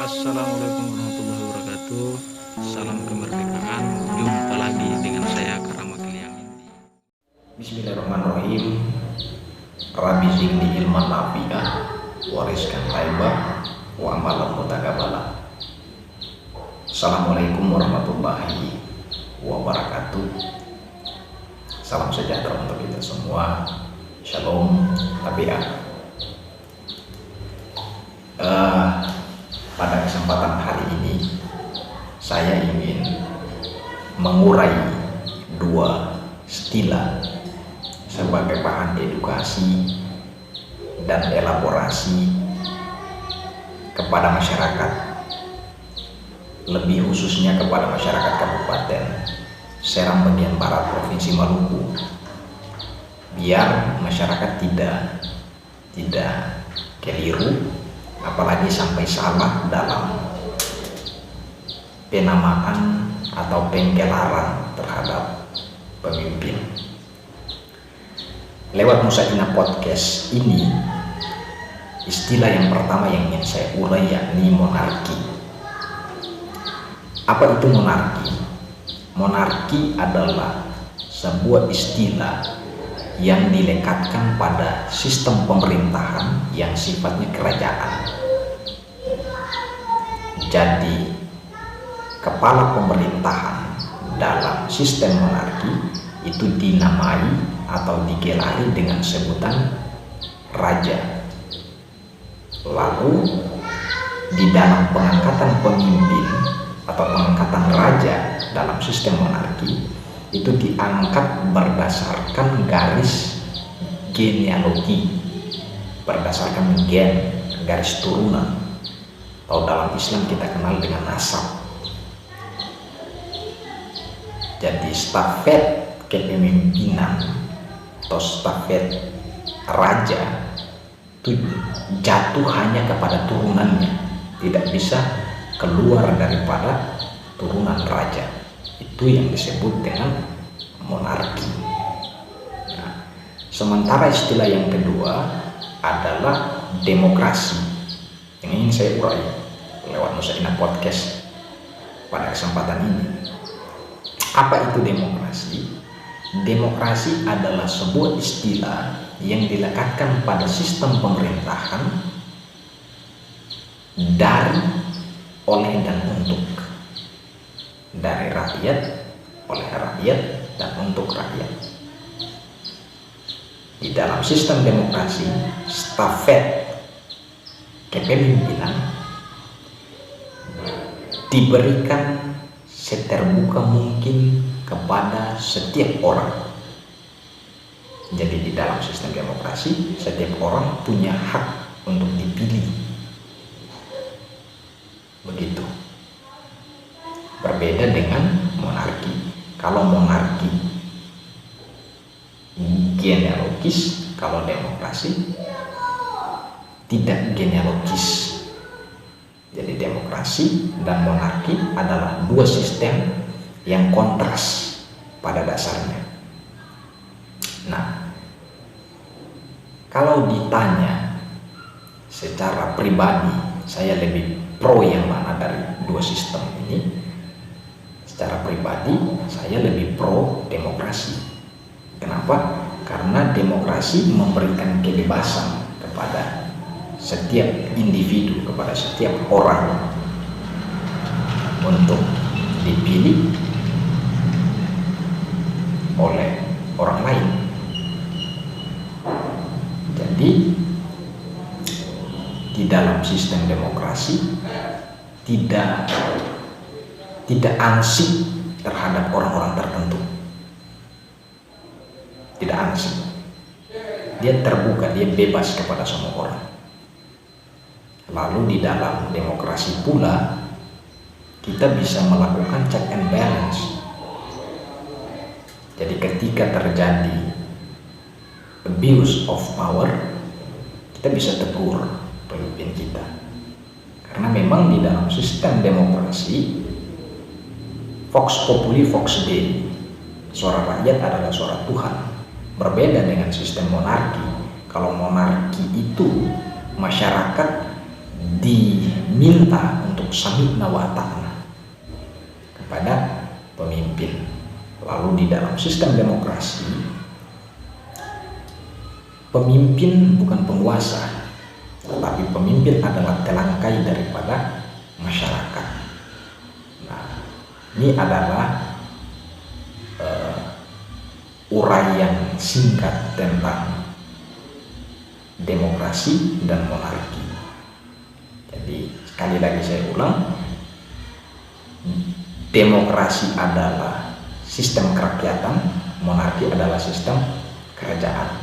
Assalamualaikum warahmatullahi wabarakatuh. Salam kemerdekaan. Jumpa lagi dengan saya Karama Kiliang Indi. Bismillahirrahmanirrahim. Rabbi zidni ilman nafi'ah wa rizqan thayyibah wa amalan mutaqabbalah. Assalamualaikum warahmatullahi wabarakatuh. Salam sejahtera untuk kita semua. Shalom tabi'ah. Pada kesempatan hari ini saya ingin mengurai dua istilah sebagai bahan edukasi dan elaborasi kepada masyarakat, lebih khususnya kepada masyarakat Kabupaten Seram bagian Barat Provinsi Maluku, biar masyarakat tidak keliru, apalagi sampai salah dalam penamaan atau penggelaran terhadap pemimpin. Lewat Nusa-Ina Podcast ini, istilah yang pertama yang ingin saya urai yakni monarki. Apa itu monarki? Monarki adalah sebuah istilah yang dilekatkan pada sistem pemerintahan yang sifatnya kerajaan. Jadi, kepala pemerintahan dalam sistem monarki itu dinamai atau digelari dengan sebutan raja. Lalu di dalam pengangkatan pemimpin atau pengangkatan raja dalam sistem monarki itu diangkat berdasarkan garis genealogi, berdasarkan gen, garis turunan, atau dalam Islam kita kenal dengan nasab. Jadi stafet kepemimpinan atau stafet raja itu jatuh hanya kepada turunannya, tidak bisa keluar daripada turunan raja. Itu yang disebut dengan monarki. Nah, sementara istilah yang kedua adalah demokrasi, yang ingin saya urai lewat Nusa-Ina Podcast pada kesempatan ini. Apa itu demokrasi? Demokrasi adalah sebuah istilah yang dilekatkan pada sistem pemerintahan dari, oleh, dan untuk, dari rakyat, oleh rakyat, dan untuk rakyat. Di dalam sistem demokrasi, stafet kepemimpinan diberikan seterbuka mungkin kepada setiap orang. Jadi di dalam sistem demokrasi, setiap orang punya hak untuk dipilih. Begitu. Berbeda dengan monarki. Kalau monarki genealogis, kalau demokrasi tidak genealogis. Jadi demokrasi dan monarki adalah dua sistem yang kontras pada dasarnya. Nah, kalau ditanya secara pribadi, saya lebih pro yang mana dari dua sistem ini? Secara pribadi, saya lebih pro demokrasi. Kenapa? Karena demokrasi memberikan kebebasan kepada setiap individu, kepada setiap orang untuk dipilih oleh orang lain. Jadi di dalam sistem demokrasi tidak ansih terhadap orang-orang tertentu. Tidak ansih. Dia terbuka, dia bebas kepada semua orang. Lalu di dalam demokrasi pula kita bisa melakukan check and balance. Jadi ketika terjadi abuse of power, kita bisa tegur pemimpin kita. Karena memang di dalam sistem demokrasi, vox populi vox dei, suara rakyat adalah suara Tuhan. Berbeda dengan sistem monarki. Kalau monarki itu masyarakat diminta untuk samikna wa ata'na kepada pemimpin. Lalu di dalam sistem demokrasi, pemimpin bukan penguasa, tetapi pemimpin adalah telangkai daripada masyarakat. Nah, ini adalah uraian singkat tentang demokrasi dan monarki. Jadi sekali lagi saya ulang, demokrasi adalah sistem kerakyatan, monarki adalah sistem kerajaan.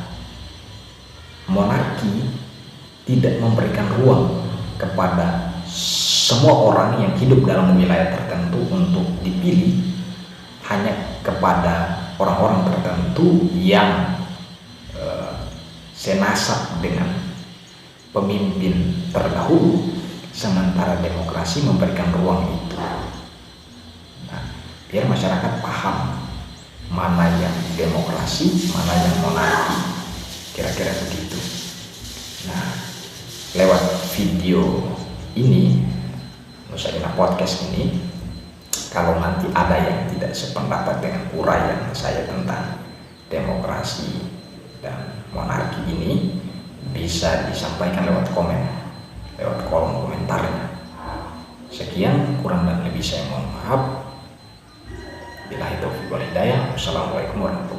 Monarki tidak memberikan ruang kepada semua orang yang hidup dalam wilayah tertentu untuk dipilih, hanya kepada orang-orang tertentu yang senasab dengan pemimpin terdahulu, sementara demokrasi memberikan ruang itu. Biar masyarakat paham mana yang demokrasi, mana yang monarki, kira-kira begitu. Nah, lewat video ini, Nusa Podcast ini, kalau nanti ada yang tidak sependapat dengan uraian saya tentang demokrasi dan monarki ini, bisa disampaikan lewat komen, lewat kolom komentarnya. Sekian, kurang dan lebih saya mohon maaf. Billahi taufiq wal hidayah. Wassalamualaikum warahmatullahi wabarakatuh.